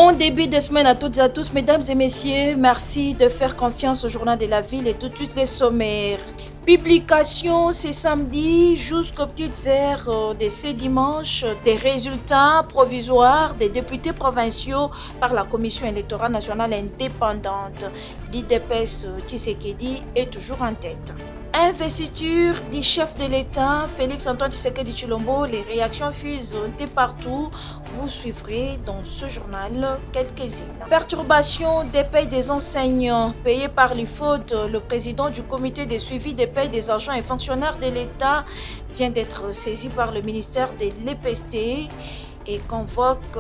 Bon début de semaine à toutes et à tous, mesdames et messieurs. Merci de faire confiance au Journal de la Ville et tout de suite les sommaires. Publication ce samedi jusqu'aux petites heures de ce dimanche des résultats provisoires des députés provinciaux par la Commission électorale nationale indépendante. L'IDPS Tshisekedi est toujours en tête. Investiture du chef de l'État, Félix-Antoine Tshisekedi Tshilombo, les réactions fusent de partout. Vous suivrez dans ce journal quelques-unes. Perturbation des payes des enseignants payés par l'IFOD. Le président du comité de suivi des payes des agents et fonctionnaires de l'État vient d'être saisi par le ministère de l'EPST et convoque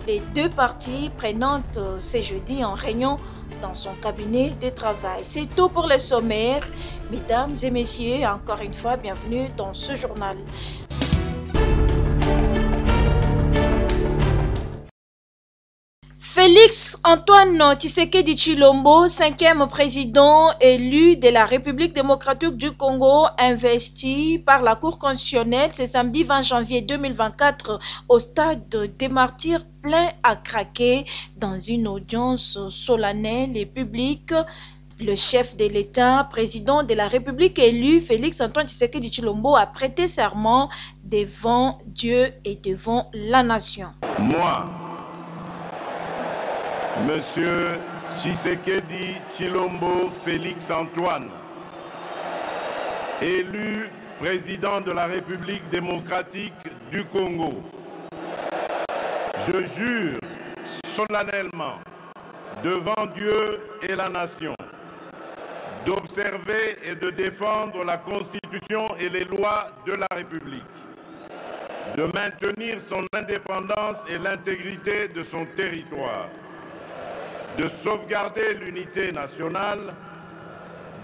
les deux parties prenantes ce jeudi en réunion dans son cabinet de travail. C'est tout pour les sommaires. Mesdames et messieurs, encore une fois, bienvenue dans ce journal. Félix-Antoine Tshisekedi Tshilombo, 5e président élu de la République démocratique du Congo, investi par la Cour constitutionnelle ce samedi 20 janvier 2024 au stade des Martyrs, plein à craquer dans une audience solennelle et publique. Le chef de l'État, président de la République élu, Félix-Antoine Tshisekedi Tshilombo, a prêté serment devant Dieu et devant la nation. Moi, Monsieur Tshisekedi Tshilombo Félix-Antoine, élu président de la République démocratique du Congo, je jure solennellement devant Dieu et la nation d'observer et de défendre la Constitution et les lois de la République, de maintenir son indépendance et l'intégrité de son territoire, de sauvegarder l'unité nationale,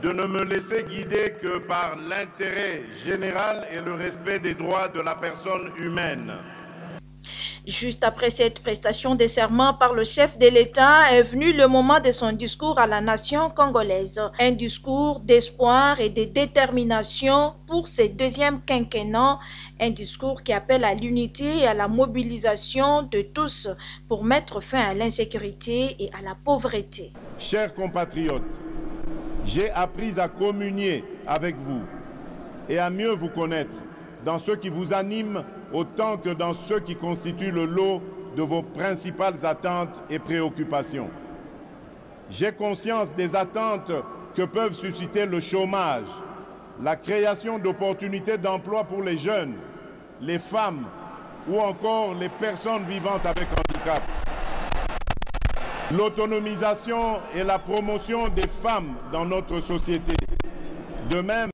de ne me laisser guider que par l'intérêt général et le respect des droits de la personne humaine. Juste après cette prestation de serment par le chef de l'État est venu le moment de son discours à la nation congolaise. Un discours d'espoir et de détermination pour ce deuxième quinquennat. Un discours qui appelle à l'unité et à la mobilisation de tous pour mettre fin à l'insécurité et à la pauvreté. Chers compatriotes, j'ai appris à communier avec vous et à mieux vous connaître dans ce qui vous anime autant que dans ceux qui constituent le lot de vos principales attentes et préoccupations. J'ai conscience des attentes que peuvent susciter le chômage, la création d'opportunités d'emploi pour les jeunes, les femmes ou encore les personnes vivantes avec handicap. L'autonomisation et la promotion des femmes dans notre société, de même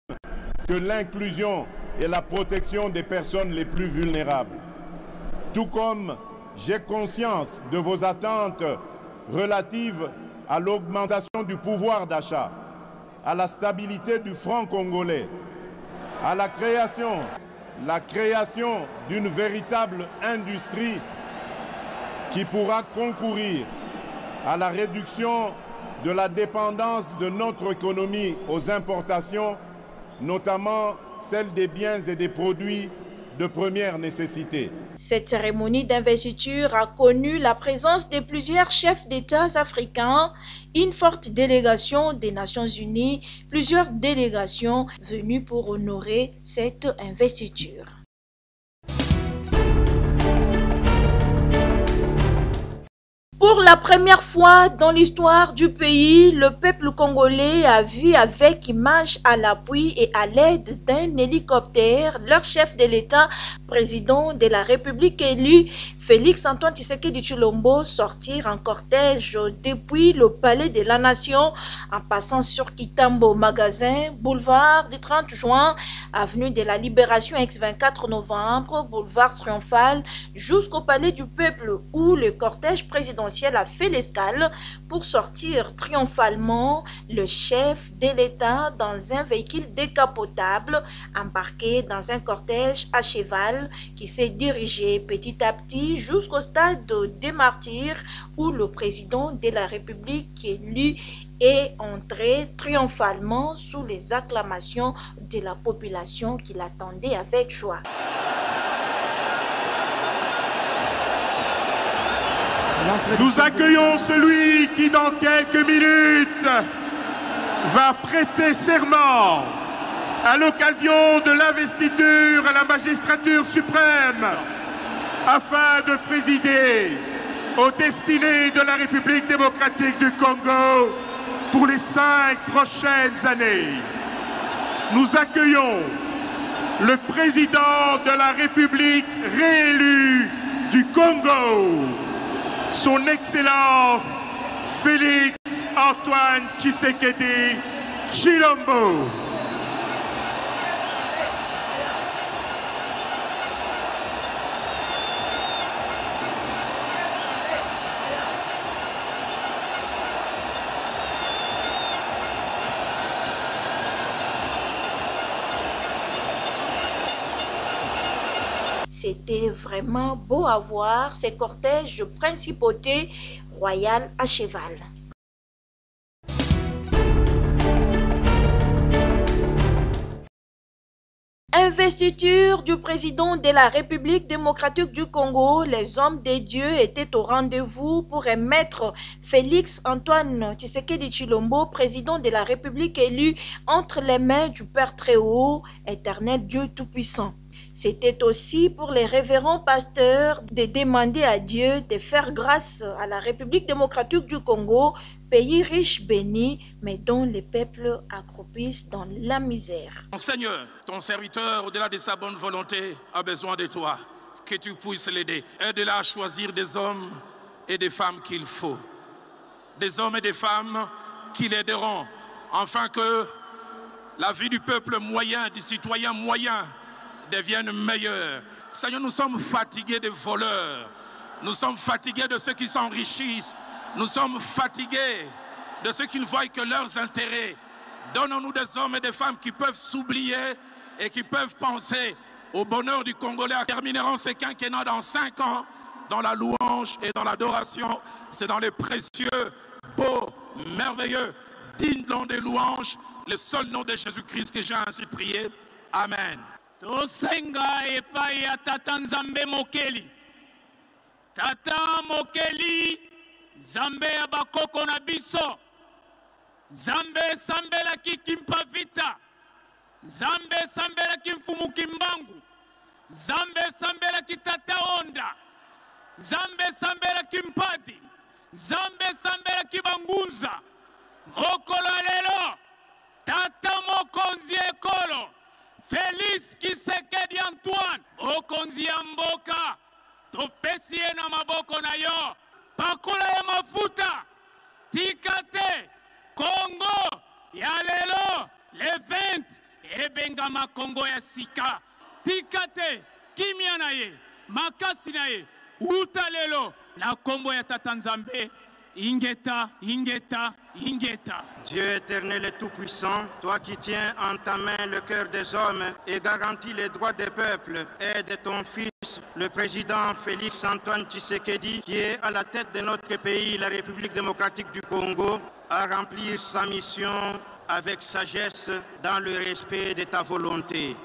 que l'inclusion et la protection des personnes les plus vulnérables. Tout comme j'ai conscience de vos attentes relatives à l'augmentation du pouvoir d'achat, à la stabilité du franc congolais, à la création d'une véritable industrie qui pourra concourir à la réduction de la dépendance de notre économie aux importations, notamment celle des biens et des produits de première nécessité. Cette cérémonie d'investiture a connu la présence de plusieurs chefs d'État africains, une forte délégation des Nations Unies, plusieurs délégations venues pour honorer cette investiture. Pour la première fois dans l'histoire du pays, le peuple congolais a vu avec image à l'appui et à l'aide d'un hélicoptère leur chef de l'État, président de la République élu, Félix-Antoine Tshisekedi Tshilombo, sortir en cortège depuis le palais de la Nation en passant sur Kitambo Magasin, boulevard du 30 juin, avenue de la Libération ex-24 novembre, boulevard Triomphal, jusqu'au palais du peuple où le cortège présidentiel a fait l'escale pour sortir triomphalement le chef de l'État dans un véhicule décapotable embarqué dans un cortège à cheval qui s'est dirigé petit à petit jusqu'au stade des Martyrs où le président de la République élu est entré triomphalement sous les acclamations de la population qui l'attendait avec joie. Nous accueillons celui qui, dans quelques minutes, va prêter serment à l'occasion de l'investiture à la magistrature suprême afin de présider aux destinées de la République démocratique du Congo pour les 5 prochaines années. Nous accueillons le président de la République réélu du Congo, son Excellence Félix Antoine Tshisekedi Tshilombo. C'était vraiment beau à voir ces cortèges de principauté royale à cheval. Investiture du président de la République démocratique du Congo, les hommes des dieux étaient au rendez-vous pour émettre Félix Antoine Tshisekedi Tshilombo, président de la République élu, entre les mains du Père Très-Haut, éternel Dieu Tout-Puissant. C'était aussi pour les révérends pasteurs de demander à Dieu de faire grâce à la République démocratique du Congo, pays riche, béni, mais dont les peuples accroupissent dans la misère. Seigneur, ton serviteur, au-delà de sa bonne volonté, a besoin de toi, que tu puisses l'aider. Aide-le à choisir des hommes et des femmes qu'il faut. Des hommes et des femmes qui l'aideront, afin que la vie du peuple moyen, du citoyen moyen, deviennent meilleurs. Seigneur, nous sommes fatigués des voleurs. Nous sommes fatigués de ceux qui s'enrichissent. Nous sommes fatigués de ceux qui ne voient que leurs intérêts. Donnons-nous des hommes et des femmes qui peuvent s'oublier et qui peuvent penser au bonheur du Congolais. Terminerons ces quinquennats dans 5 ans dans la louange et dans l'adoration. C'est dans les précieux, beaux, merveilleux, dignes noms des louanges, le seul nom de Jésus-Christ que j'ai ainsi prié. Amen. Tosenga epai ya tata Nzambe mokeli. Tata mokeli, Nzambe ya bakoko na biso. Nzambe sambela ki kimpa vita. Nzambe sambela ki mfumu kimbangu. Nzambe sambela ki tata onda. Nzambe sambela ki mpadi. Nzambe sambela ki bangunza. Mokolo lelo, tata mokonzi ekolo. Félix Tshisekedi Antoine, okonzi ya mboka, topesi ye na maboko na yo, pakola ya mafuta, tikate, Congo, ya lelo, le 20, ebengama Congo ya sika, tikate, kimia na ye, makasi na ye, uta lelo, na kombo ya tata Nzambe, Ingeta, Ingeta, Ingeta. Dieu éternel et tout-puissant, toi qui tiens en ta main le cœur des hommes et garantis les droits des peuples, aide ton fils, le président Félix Antoine Tshisekedi, qui est à la tête de notre pays, la République démocratique du Congo, à remplir sa mission avec sagesse dans le respect de ta volonté.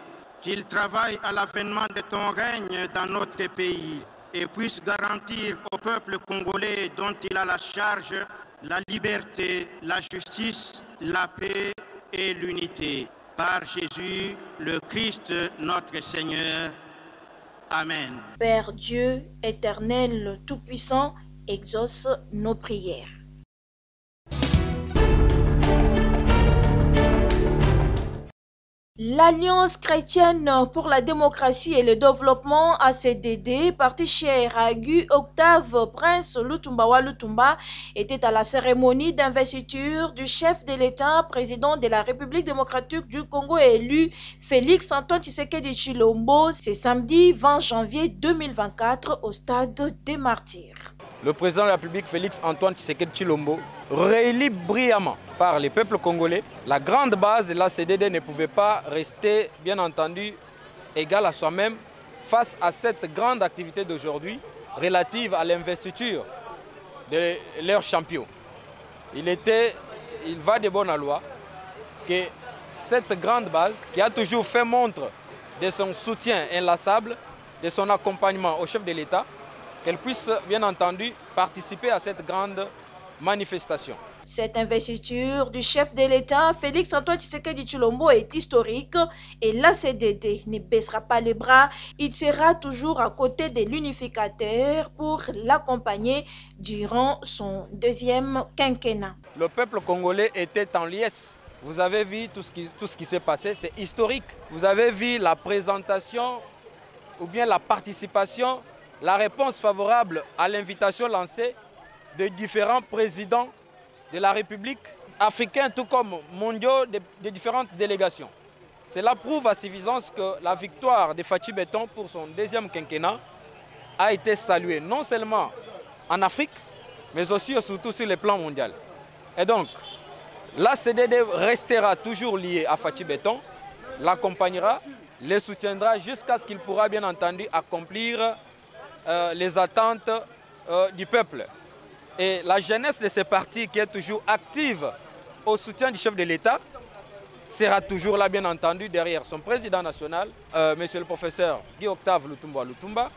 Qu'il travaille à l'avènement de ton règne dans notre pays et puisse garantir au peuple congolais dont il a la charge la liberté, la justice, la paix et l'unité. Par Jésus, le Christ, notre Seigneur. Amen. Père Dieu, éternel, tout-puissant, exauce nos prières. L'Alliance chrétienne pour la démocratie et le développement ACDD, parti cher Agu Octave Prince Lutumba wa Lutumba, était à la cérémonie d'investiture du chef de l'État, président de la République démocratique du Congo élu, Félix Antoine Tshisekedi Tshilombo, ce samedi 20 janvier 2024 au stade des Martyrs. Le président de la République, Félix Antoine Tshisekedi Tshilombo, réélu brillamment par les peuples congolais. La grande base de l'ACDD ne pouvait pas rester, bien entendu, égale à soi-même face à cette grande activité d'aujourd'hui relative à l'investiture de leur champion. Il va de bonne loi que cette grande base, qui a toujours fait montre de son soutien inlassable, de son accompagnement au chef de l'État, qu'elle puisse bien entendu participer à cette grande manifestation. Cette investiture du chef de l'État, Félix Antoine Tshisekedi Tshilombo, est historique et l'ACDD ne baissera pas les bras. Il sera toujours à côté de l'unificateur pour l'accompagner durant son deuxième quinquennat. Le peuple congolais était en liesse. Vous avez vu tout ce qui s'est passé, c'est historique. Vous avez vu la présentation ou bien la participation, la réponse favorable à l'invitation lancée de différents présidents de la République africaine, tout comme mondiaux, de différentes délégations. Cela prouve à suffisance que la victoire de Fachi Beton pour son deuxième quinquennat a été saluée non seulement en Afrique, mais aussi et surtout sur le plan mondial. Et donc, l'ACDD restera toujours lié à Fachi Beton, l'accompagnera, les soutiendra jusqu'à ce qu'il pourra bien entendu accomplir les attentes du peuple. Et la jeunesse de ce parti qui est toujours active au soutien du chef de l'État sera toujours là bien entendu derrière son président national, monsieur le professeur Guy Octave Lutumba,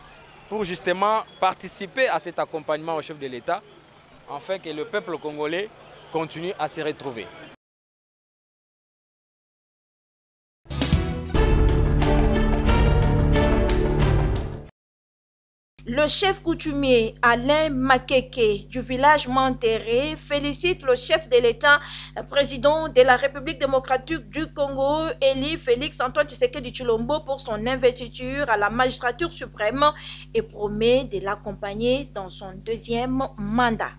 pour justement participer à cet accompagnement au chef de l'État, afin que le peuple congolais continue à se retrouver. Le chef coutumier Alain Makeke du village Manterré félicite le chef de l'État, président de la République démocratique du Congo, élu Félix Antoine Tshisekedi Tshilombo pour son investiture à la magistrature suprême et promet de l'accompagner dans son deuxième mandat.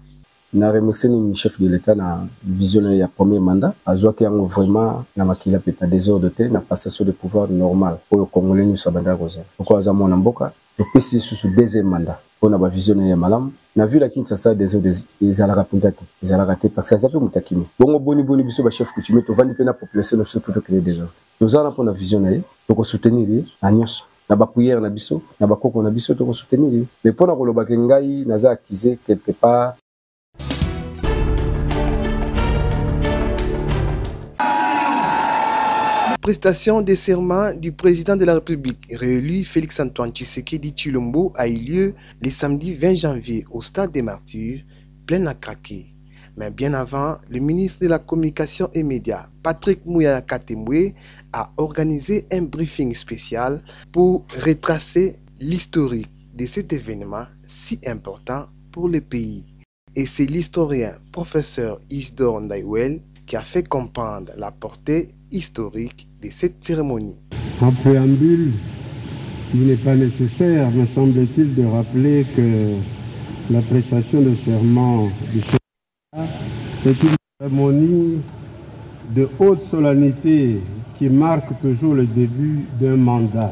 Na remercie le chef de l'État na visionnaire ya premier mandat azwa ki yango vraiment na makila peta désordre te na passation de pouvoir normal pour le Congolais nous sabanda rosa pourquoi azamo na mboka et puis c'est sous deuxième mandat on a ba visionnaire ya malam na vu la Kinshasa désordre ezalaka pinzate ezalaka te parce que ça peut mutakimi bongo boni biso ba chef coutumier to vandi pe na population surtout to créer des gens nous allons pour la visionnaire to soutenir na nyonso na ba prière na biso na ba koko na biso to soutenir mais pour na koloba ke ngai naza accusé quelque part. Prestation des serments du président de la République réélu Félix Antoine Tshisekedi Tshilombo a eu lieu le samedi 20 janvier au stade des Martyrs, plein à craquer. Mais bien avant, le ministre de la Communication et Médias, Patrick Mouya Katemwe, a organisé un briefing spécial pour retracer l'historique de cet événement si important pour le pays. Et c'est l'historien professeur Isidore Ndaiwel qui a fait comprendre la portée historique de cette cérémonie. En préambule, il n'est pas nécessaire, me semble-t-il, de rappeler que la prestation de serment du chef de l'État est une cérémonie de haute solennité qui marque toujours le début d'un mandat.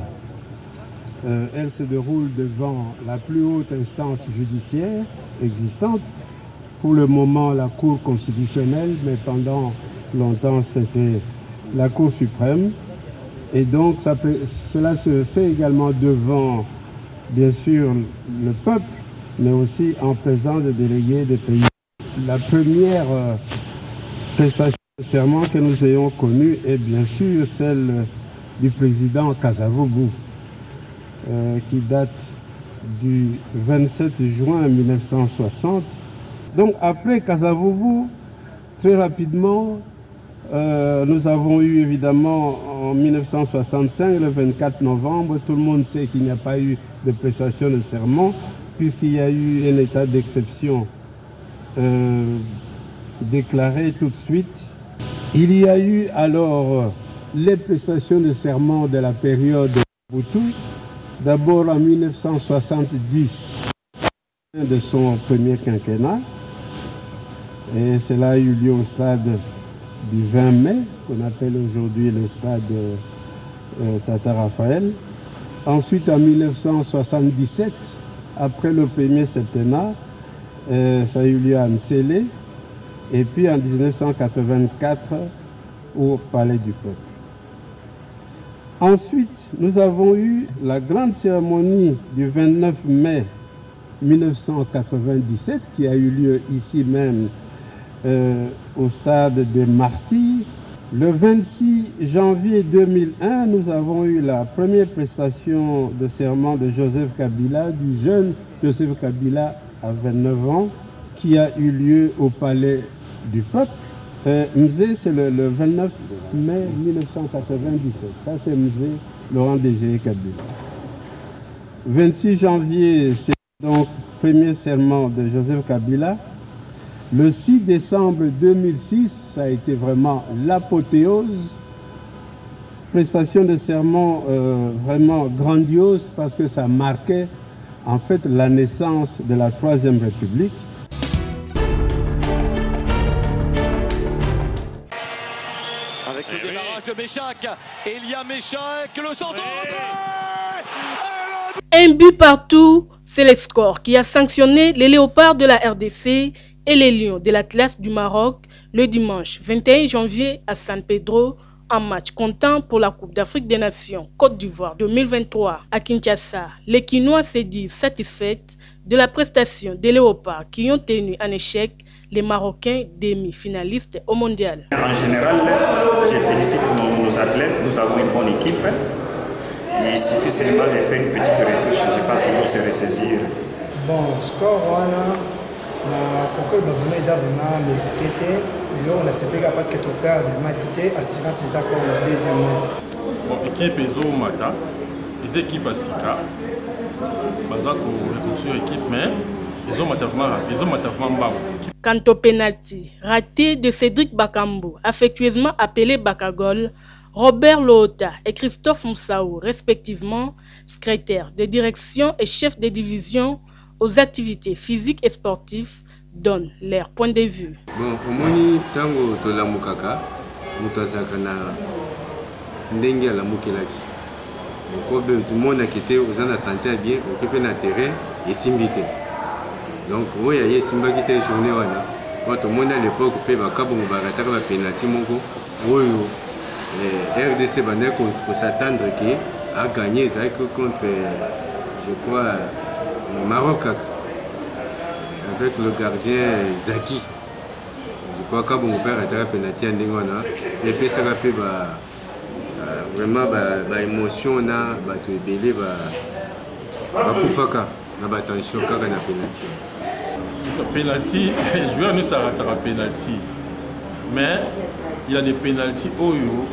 Elle se déroule devant la plus haute instance judiciaire existante, pour le moment la Cour constitutionnelle, mais pendant longtemps c'était la Cour suprême. Et donc cela se fait également devant, bien sûr, le peuple, mais aussi en présence des délégués des pays. La première prestation de serment que nous ayons connue est bien sûr celle du président Kasavubu, qui date du 27 juin 1960. Donc après Kasavubu, très rapidement, nous avons eu évidemment en 1965, le 24 novembre, tout le monde sait qu'il n'y a pas eu de prestation de serment, puisqu'il y a eu un état d'exception déclaré tout de suite. Il y a eu alors les prestations de serment de la période Mobutu, d'abord en 1970, de son premier quinquennat, et cela a eu lieu au stade du 20 mai, qu'on appelle aujourd'hui le stade Tata Raphaël. Ensuite, en 1977, après le premier septennat, ça a eu lieu à Nsele. Et puis en 1984, au Palais du Peuple. Ensuite, nous avons eu la grande cérémonie du 29 mai 1997, qui a eu lieu ici même au stade des Martyrs, Le 26 janvier 2001, nous avons eu la première prestation de serment de Joseph Kabila, du jeune Joseph Kabila à 29 ans, qui a eu lieu au Palais du Peuple. Musée, c'est le 29 mai 1997. Ça, c'est musée Laurent Désiré Kabila. 26 janvier, c'est donc le premier serment de Joseph Kabila. Le 6 décembre 2006, ça a été vraiment l'apothéose. Prestation de serment vraiment grandiose parce que ça marquait en fait la naissance de la Troisième République. Avec ce démarrage de Méchac, Elia Méchac, le centre. Un but partout, c'est le score qui a sanctionné les léopards de la RDC et les lions de l'Atlas du Maroc le dimanche 21 janvier à San Pedro, en match comptant pour la Coupe d'Afrique des Nations Côte d'Ivoire 2023 à Kinshasa. Les Quinois se disent satisfaits de la prestation des léopards qui ont tenu en échec les Marocains demi-finalistes au mondial. En général, je félicite nos athlètes, nous avons une bonne équipe. Il suffit seulement de faire une petite retouche, je pense qu'il faut se ressaisir. Bon, score, on a vraiment mérité, mais là on a sepéga parce que tu perds de matité, assurance c'est ça qu'on a deuxième match. Bon, équipe Ezo Mata, les équipes à Sika, Bazako reconstruire l'équipe, mais ils ont vraiment bas. Quant au penalty raté de Cédric Bakambu, affectueusement appelé Bakagol, Robert Lota et Christophe Moussaou, respectivement, secrétaires de direction et chefs de division aux activités physiques et sportives, donnent leur point de vue. Bon, au moins, tango to la mukaka, mutazaka na ndenge la mukelaki. Ko be tout le monde a quitté aux ana santé bien, occupé na terrain et simbité. Donc, oui, il y a simba qui était journée wana. Quand tout le monde à l'époque pe ba kabongo ba rataka ba penalty moko, oyo RDC bandait contre s'attendre qui a gagné ça contre je crois Maroc avec le gardien Zaki. Je crois que mon père était un penalty en Dengona. Et puis ça a fait vraiment émotion na tu es belé kufaka na tension kaka na penalty. Penalty, joueur ne s'arrête à penalty. Mais il y a des penalty oyo.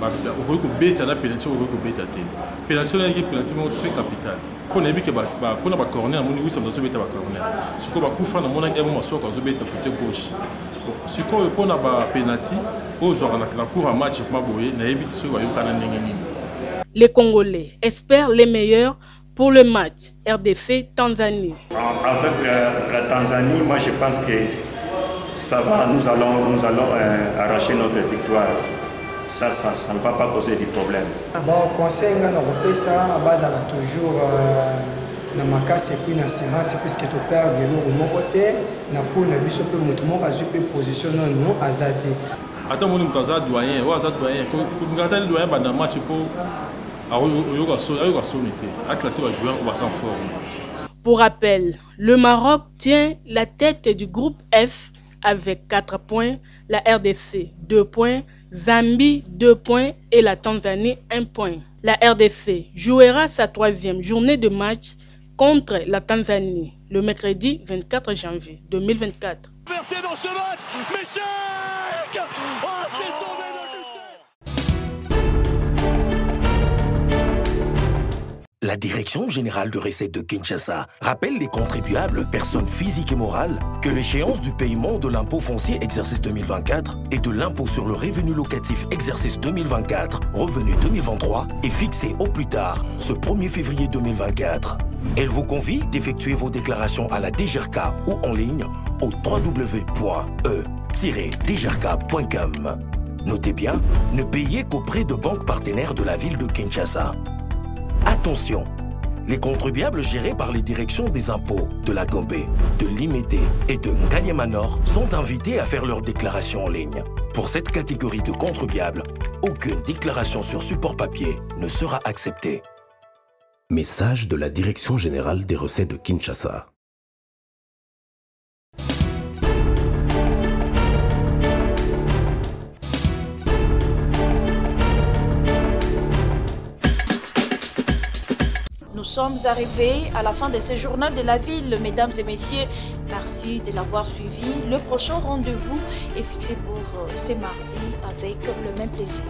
On bêta na penalty on bêta té. Penalty na équipe penalty très capital. On a vu que on a pas corner, on a vu ça dans ce bêta pas corner. Ce qu'on va couper dans mon équipe on sort quand ce bêta côté gauche. Ce qu'on a pas penalty, aux joueurs na cour en match ma boye na ébi ce va yokana ndenge. Les Congolais espèrent les meilleurs pour le match RDC-Tanzanie. Avec la Tanzanie, moi je pense que ça va, nous allons arracher notre victoire. Ça ne va pas causer du problème. Bon, conseil, on a ça, à base toujours dans ma casse et puis dans séance, puisque tu perds de l'eau de mon côté, na pour na biso pe mutu mo kazu pe position non azate. Attends, mon mutaza doyen, ou azate doyen, ko ngata doyen ba na match pour Pour rappel, le Maroc tient la tête du groupe F avec 4 points, la RDC 2 points, Zambie 2 points et la Tanzanie 1 point. La RDC jouera sa 3e journée de match contre la Tanzanie le mercredi 24 janvier 2024. Versé dans ce match, Méchac, oh, c'est sauvé de La Direction générale de recettes de Kinshasa rappelle les contribuables, personnes physiques et morales, que l'échéance du paiement de l'impôt foncier exercice 2024 et de l'impôt sur le revenu locatif exercice 2024, revenu 2023, est fixée au plus tard ce 1er février 2024. Elle vous convie d'effectuer vos déclarations à la DGRK ou en ligne au www.e-dgrk.com. Notez bien, ne payez qu'auprès de banques partenaires de la ville de Kinshasa. Attention, les contribuables gérés par les directions des impôts de la Gombe, de Limete et de Ngaliema Nord sont invités à faire leur déclaration en ligne. Pour cette catégorie de contribuables, aucune déclaration sur support papier ne sera acceptée. Message de la Direction générale des recettes de Kinshasa. sommes arrivés à la fin de ce journal de la ville. Mesdames et messieurs, merci de l'avoir suivi. Le prochain rendez-vous est fixé pour ce mardi avec le même plaisir.